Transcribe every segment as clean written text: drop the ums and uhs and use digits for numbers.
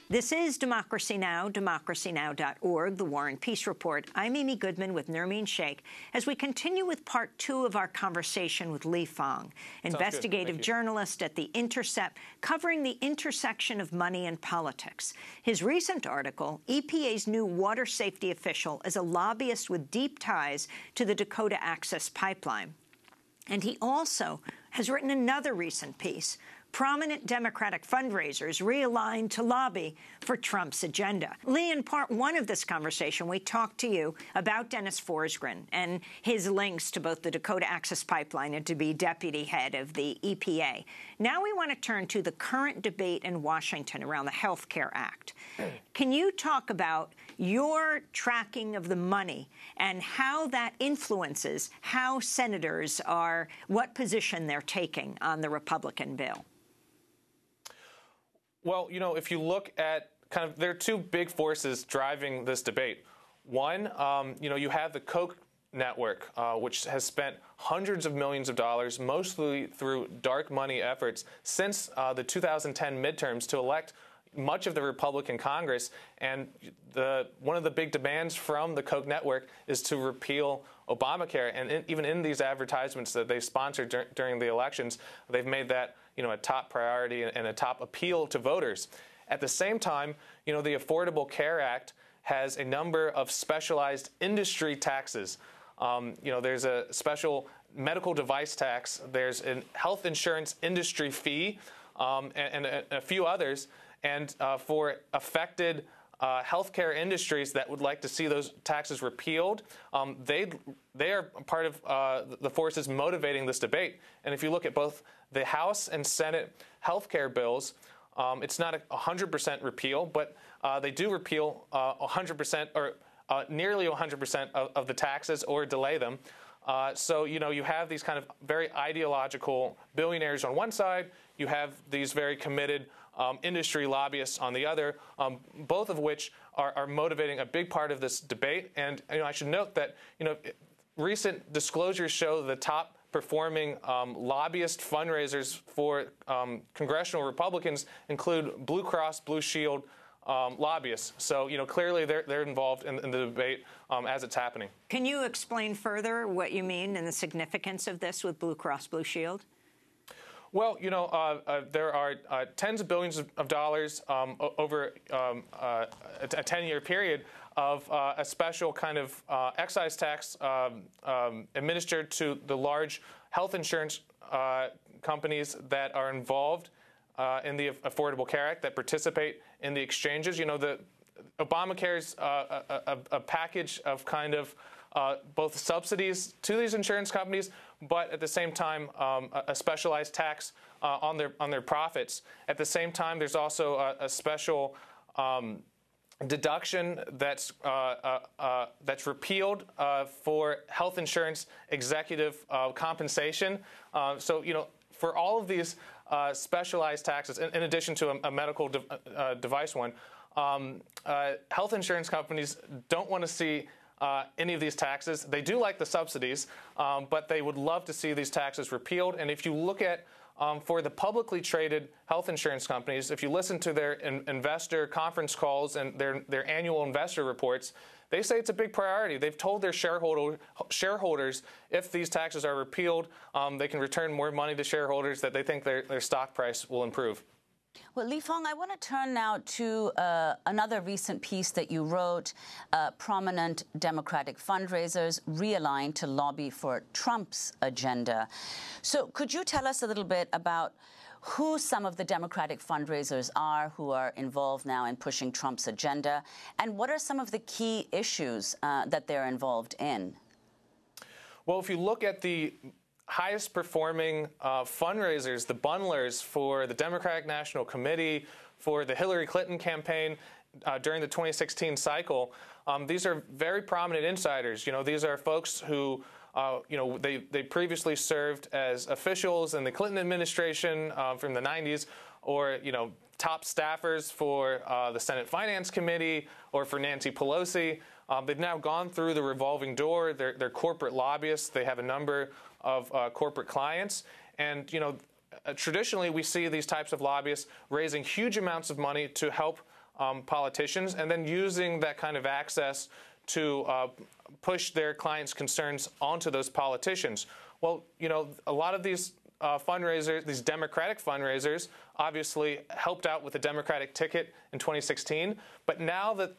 This is Democracy Now!, democracynow.org, The War and Peace Report. I'm Amy Goodman with Nermeen Sheikh as we continue with part 2 of our conversation with Lee Fang, investigative journalist at The Intercept, covering the intersection of money and politics. His recent article, EPA's new water safety official is a lobbyist with deep ties to the Dakota Access Pipeline. And he also has written another recent piece, Prominent Democratic Fundraisers Realigned to Lobby for Trump's Agenda. Lee, in part 1 of this conversation, we talked to you about Dennis Forsgren and his links to both the Dakota Access Pipeline and to be deputy head of the EPA. Now we want to turn to the current debate in Washington around the Health Care Act. Can you talk about your tracking of the money and how that influences how senators are, what position they're taking on the Republican bill? Well, you know, if you look at there are two big forces driving this debate. One, you have the Koch network, which has spent hundreds of millions of dollars, mostly through dark money efforts, since the 2010 midterms to elect much of the Republican Congress. And one of the big demands from the Koch network is to repeal Obamacare. And even in these advertisements that they sponsored during the elections, they've made that a top priority and a top appeal to voters. At the same time, the Affordable Care Act has a number of specialized industry taxes. There's a special medical device tax. There's a health insurance industry fee, and a few others. And for affected healthcare industries that would like to see those taxes repealed, they are part of the forces motivating this debate. And if you look at both the House and Senate healthcare bills, it's not 100% repeal, but they do repeal 100% or nearly 100% of the taxes or delay them. So you have these kind of very ideological billionaires on one side. You have these very committed industry lobbyists on the other, both of which are motivating a big part of this debate. And I should note that recent disclosures show the top performing lobbyist fundraisers for congressional Republicans include Blue Cross Blue Shield lobbyists. So clearly they're involved in the debate as it's happening. Can you explain further what you mean and the significance of this with Blue Cross Blue Shield? Well, there are tens of billions of dollars over a 10-year period of a special kind of excise tax administered to the large health insurance companies that are involved in the Affordable Care Act, that participate in the exchanges. The Obamacare is a package of kind of both subsidies to these insurance companies, but at the same time a specialized tax on their profits. At the same time, there's also a special deduction that's repealed for health insurance executive compensation. So for all of these specialized taxes, in addition to a medical device one, health insurance companies don't want to see any of these taxes. They do like the subsidies, but they would love to see these taxes repealed. And if you look at for the publicly traded health insurance companies, if you listen to their investor conference calls and their annual investor reports, they say it's a big priority. They've told their shareholders if these taxes are repealed, they can return more money to shareholders, that they think their stock price will improve. Well, Lee Fang, I want to turn now to another recent piece that you wrote, Prominent Democratic Fundraisers Realigned to Lobby for Trump's Agenda. So could you tell us a little bit about who some of the Democratic fundraisers are who are involved now in pushing Trump's agenda, and what are some of the key issues that they're involved in? Well, if you look at the highest performing fundraisers, the bundlers for the Democratic National Committee, for the Hillary Clinton campaign during the 2016 cycle, these are very prominent insiders. These are folks who they previously served as officials in the Clinton administration from the 90s, or top staffers for the Senate Finance Committee or for Nancy Pelosi. They've now gone through the revolving door. They're corporate lobbyists. They have a number of corporate clients. And, traditionally we see these types of lobbyists raising huge amounts of money to help politicians, and then using that kind of access to push their clients' concerns onto those politicians. Well, you know, a lot of these fundraisers, these Democratic fundraisers, obviously helped out with the Democratic ticket in 2016. But now that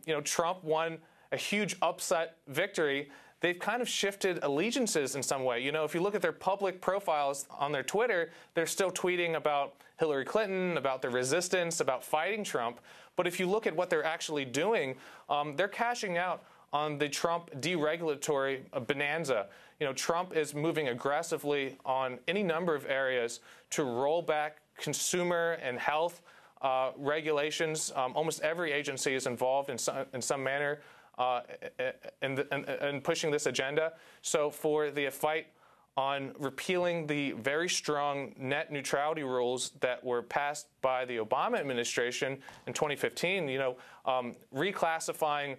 you know, Trump won a huge upset victory, they've kind of shifted allegiances in some way. You know, if you look at their public profiles on their Twitter, they're still tweeting about Hillary Clinton, about their resistance, about fighting Trump. But if you look at what they're actually doing, they're cashing out on the Trump deregulatory bonanza. You know, Trump is moving aggressively on any number of areas to roll back consumer and health regulations. Almost every agency is involved in some manner in pushing this agenda. So for the fight on repealing the very strong net neutrality rules that were passed by the Obama administration in 2015, you know, reclassifying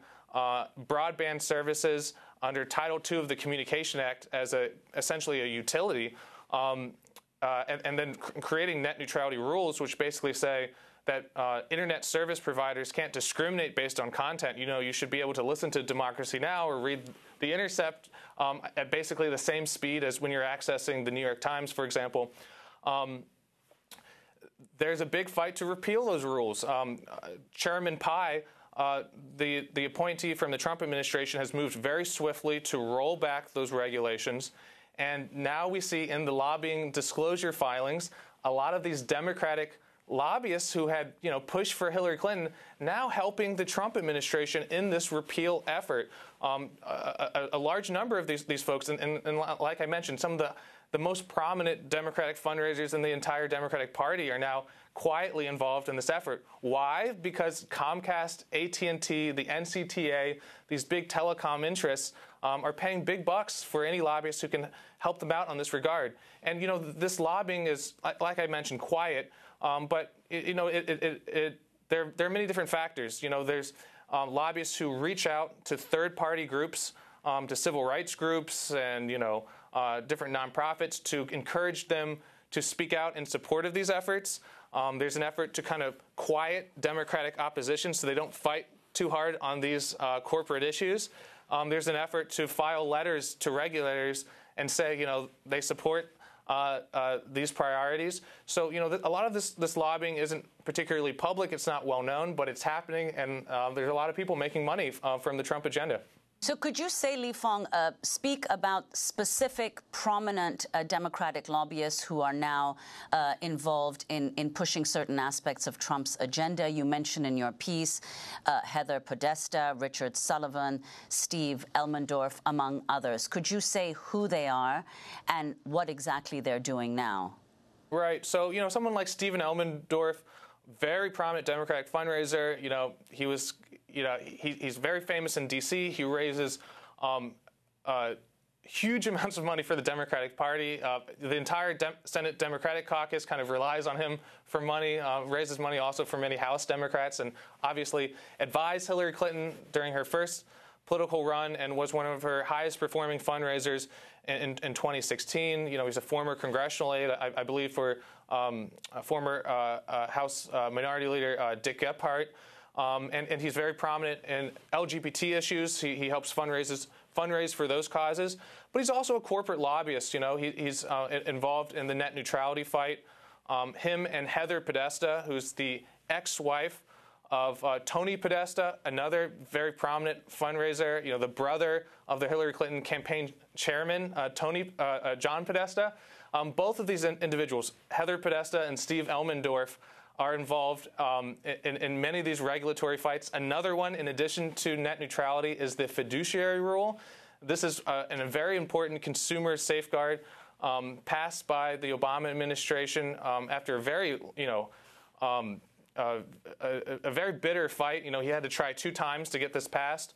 broadband services under Title II of the Communication Act as essentially a utility, and then creating net neutrality rules, which basically say that internet service providers can't discriminate based on content. You know, you should be able to listen to Democracy Now! Or read The Intercept at basically the same speed as when you're accessing the New York Times, for example. There's a big fight to repeal those rules. Chairman Pai, the appointee from the Trump administration, has moved very swiftly to roll back those regulations. And now we see in the lobbying disclosure filings a lot of these Democratic lobbyists who had, you know, pushed for Hillary Clinton now helping the Trump administration in this repeal effort. A large number of these folks, and like I mentioned, some of the most prominent Democratic fundraisers in the entire Democratic Party are now quietly involved in this effort. Why? Because Comcast, AT&T, the NCTA, these big telecom interests are paying big bucks for any lobbyists who can help them out on this regard. And, you know, this lobbying is, like I mentioned, quiet, but, you know, there are many different factors. You know, there's lobbyists who reach out to third-party groups, to civil rights groups and, you know, different nonprofits to encourage them to speak out in support of these efforts. There's an effort to kind of quiet Democratic opposition so they don't fight too hard on these corporate issues. There's an effort to file letters to regulators and say, you know, they support these priorities. So, you know, a lot of this lobbying isn't particularly public. It's not well known, but it's happening, and there's a lot of people making money from the Trump agenda. So could you say, Li Fang, speak about specific prominent Democratic lobbyists who are now involved in pushing certain aspects of Trump's agenda? You mentioned in your piece Heather Podesta, Richard Sullivan, Steve Elmendorf, among others. Could you say who they are and what exactly they're doing now? Right. So, you know, someone like Stephen Elmendorf, very prominent Democratic fundraiser, you know, he was... You know, he's very famous in D.C. He raises huge amounts of money for the Democratic Party. The entire Senate Democratic caucus kind of relies on him for money, raises money also for many House Democrats, and obviously advised Hillary Clinton during her first political run and was one of her highest performing fundraisers in 2016. You know, he's a former congressional aide, I believe, for former House Minority Leader Dick Gephardt. And he's very prominent in LGBT issues. He helps fundraise for those causes. But he's also a corporate lobbyist. You know, he's involved in the net neutrality fight. Him and Heather Podesta, who's the ex-wife of Tony Podesta, another very prominent fundraiser. You know, the brother of the Hillary Clinton campaign chairman, John Podesta. Both of these individuals, Heather Podesta and Steve Elmendorf, are involved in many of these regulatory fights. Another one, in addition to net neutrality, is the fiduciary rule. This is a very important consumer safeguard passed by the Obama administration after a very, you know, a very bitter fight. You know, he had to try 2 times to get this passed.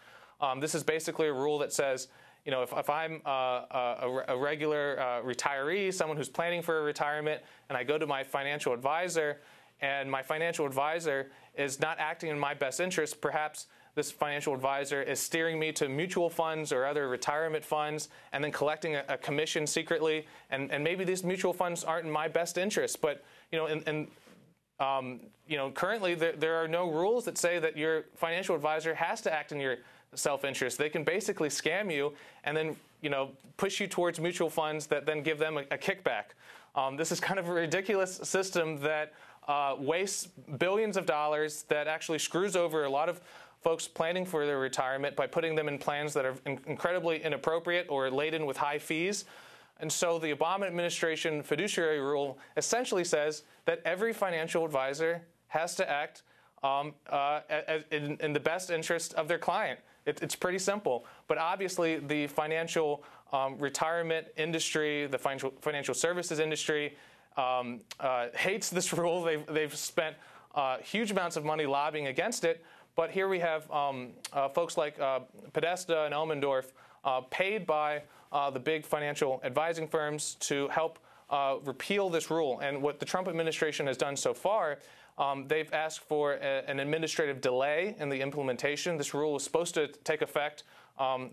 This is basically a rule that says, you know, if I'm a regular retiree, someone who's planning for a retirement, and I go to my financial advisor, and my financial advisor is not acting in my best interest, perhaps this financial advisor is steering me to mutual funds or other retirement funds and then collecting a commission secretly, and maybe these mutual funds aren't in my best interest. But, you know, Currently there are no rules that say that your financial advisor has to act in your self-interest. They can basically scam you and then, push you towards mutual funds that then give them a kickback. This is kind of a ridiculous system that wastes billions of dollars, that actually screws over a lot of folks planning for their retirement by putting them in plans that are incredibly inappropriate or laden with high fees. And so the Obama administration fiduciary rule essentially says that every financial advisor has to act in the best interest of their client. It's pretty simple. But obviously the financial retirement industry, the financial services industry, hates this rule. They've spent huge amounts of money lobbying against it. But here we have folks like Podesta and Elmendorf paid by the big financial advising firms to help repeal this rule. And what the Trump administration has done so far, they've asked for an administrative delay in the implementation. This rule was supposed to take effect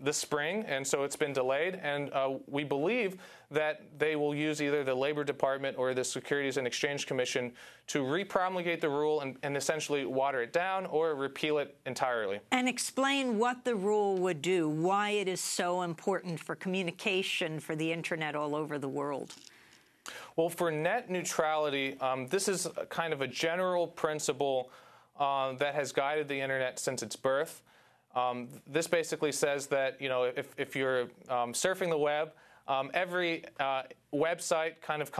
this spring, and so it's been delayed. And we believe that they will use either the Labor Department or the Securities and Exchange Commission to repromulgate the rule and essentially water it down or repeal it entirely. And explain what the rule would do, why it is so important for communication for the Internet all over the world. Well, for net neutrality, this is kind of a general principle that has guided the Internet since its birth. This basically says that, if you're surfing the web, every website kind of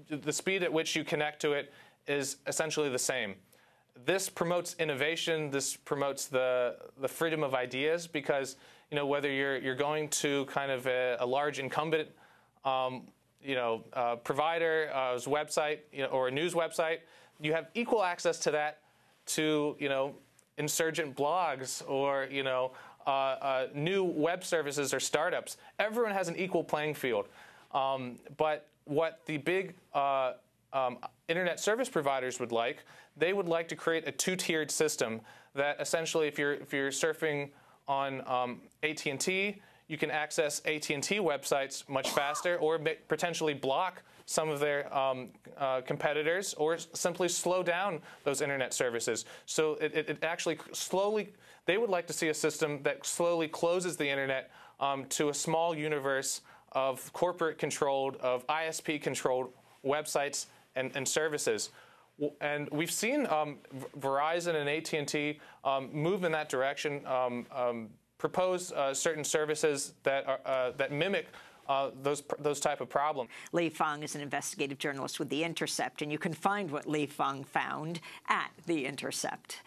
the speed at which you connect to it is essentially the same. This promotes innovation. This promotes the freedom of ideas because, whether you're going to kind of a large incumbent provider's website, or a news website, you have equal access to that to, insurgent blogs or, new web services or startups. Everyone has an equal playing field. But what the big internet service providers would like, they would like to create a two-tiered system that essentially, if you're surfing on AT&T, you can access AT&T websites much faster, or potentially block some of their competitors, or simply slow down those internet services. So it actually slowly, they would like to see a system that slowly closes the internet to a small universe of corporate-controlled, of ISP-controlled websites and services. And we've seen Verizon and AT&T move in that direction, propose certain services that mimic those type of problems. Lee Fang is an investigative journalist with The Intercept, and you can find what Lee Fang found at The Intercept.